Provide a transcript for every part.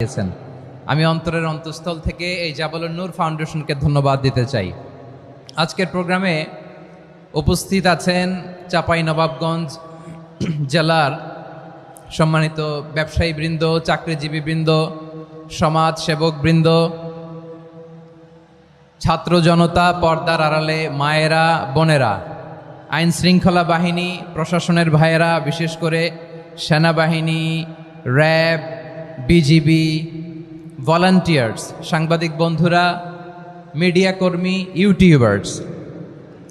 দিয়েছেন। আমি অন্তরের অন্তঃস্থল থেকে এই জাবালুন নূর ফাউন্ডেশনকে ধন্যবাদ দিতে চাই। আজকের প্রোগ্রামে উপস্থিত আছেন চাঁপাইনবাবগঞ্জ জেলার সম্মানিত ব্যবসায়ী বৃন্দ, চাকরিজীবী বৃন্দ, সমাজ সেবক বৃন্দ, ছাত্র জনতা, পর্দার আড়ালে মায়েরা, বোনেরা, আইন শৃঙ্খলা বাহিনী, প্রশাসনের ভাইয়েরা, বিশেষ করে সেনাবাহিনী, র্যাব, বিজিবি, ভলান্টিয়ার্স, সাংবাদিক বন্ধুরা, মিডিয়া কর্মী, ইউটিউবার্স,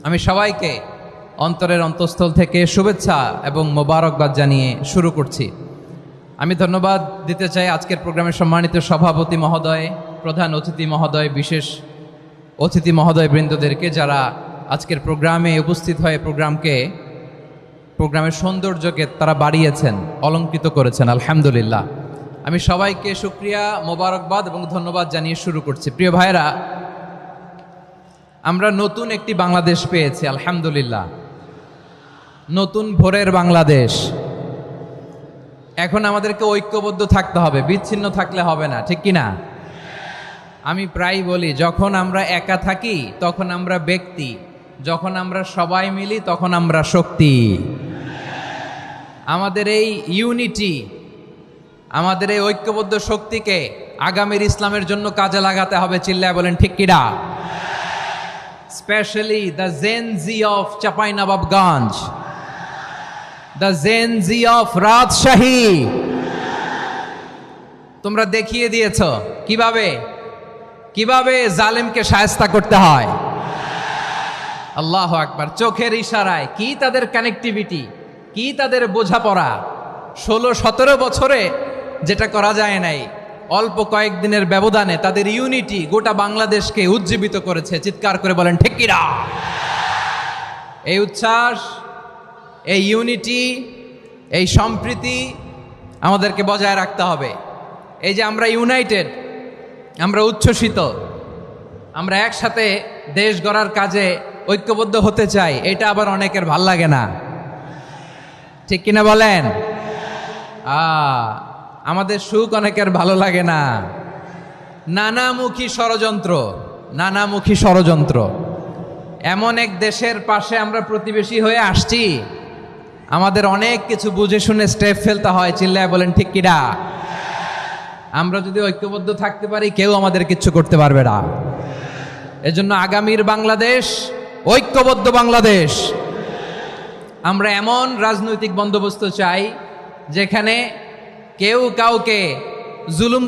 আমি সবাইকে অন্তরের অন্তঃস্থল থেকে শুভেচ্ছা এবং মোবারকবাদ জানিয়ে শুরু করছি। আমি ধন্যবাদ দিতে চাই আজকের প্রোগ্রামের সম্মানিত সভাপতি মহোদয়, প্রধান অতিথি মহোদয়, বিশেষ অতিথি মহোদয় বৃন্দদেরকে যারা আজকের প্রোগ্রামে উপস্থিত হয়ে প্রোগ্রামের সৌন্দর্যকে তারা বাড়িয়েছেন, অলঙ্কৃত করেছেন। আলহামদুলিল্লাহ, আমি সবাইকে শুকরিয়া, মোবারকবাদ এবং ধন্যবাদ জানিয়ে শুরু করছি। প্রিয় ভাইরা, আমরা নতুন একটি বাংলাদেশ পেয়েছি আলহামদুলিল্লাহ, নতুন ভোরের বাংলাদেশ। এখন আমাদেরকে ঐক্যবদ্ধ থাকতে হবে, বিচ্ছিন্ন থাকলে হবে না, ঠিক কিনা? আমি প্রায় বলি, যখন আমরা একা থাকি তখন আমরা ব্যক্তি, যখন আমরা সবাই মিলি তখন আমরা শক্তি। আমাদের এই ইউনিটি, আমাদের এই ঐক্যবদ্ধ শক্তিকে আগামীর ইসলামের জন্য কাজে লাগাতে হবে। চিল্লায় বলেন ঠিক কিনা? Specially the Gen Z of Chapainawabganj, the Gen Z of Rajshahi. তোমরা দেখিয়ে দিয়েছ কিভাবে জালেমকে শায়েস্তা করতে হয়। আল্লাহু আকবার। চোখের ইশারায় কি তাদের কানেক্টিভিটি, কি তাদের বোঝাপড়া। 16-17 বছরে যেটা করা যায় নাই, অল্প কয়েকদিনের ব্যবধানে তাদের ইউনিটি গোটা বাংলাদেশকে উজ্জীবিত করেছে। চিৎকার করে বলেন ঠিক কিনা? এই উচ্ছ্বাস, এই ইউনিটি, এই সম্প্রীতি আমাদেরকে বজায় রাখতে হবে। এই যে আমরা ইউনাইটেড, আমরা উচ্ছ্বসিত, আমরা একসাথে দেশ গড়ার কাজে ঐক্যবদ্ধ হতে চাই, এটা আবার অনেকের ভাল লাগে না, ঠিক কিনা বলেন? আমাদের সুখ অনেকের ভালো লাগে না। নানামুখী ষড়যন্ত্র। এমন এক দেশের পাশে আমরা প্রতিবেশী হয়ে আসছি, আমাদের অনেক কিছু বুঝে শুনে স্টেপ ফেলতে হয়। চিল্লায় বলেন ঠিক কিনা? আমরা যদি ঐক্যবদ্ধ থাকতে পারি, কেউ আমাদের কিচ্ছু করতে পারবে না। এজন্য আগামীর বাংলাদেশ ঐক্যবদ্ধ বাংলাদেশ। আমরা এমন রাজনৈতিক বন্দোবস্ত চাই যেখানে কেউ কাউকে জুলুম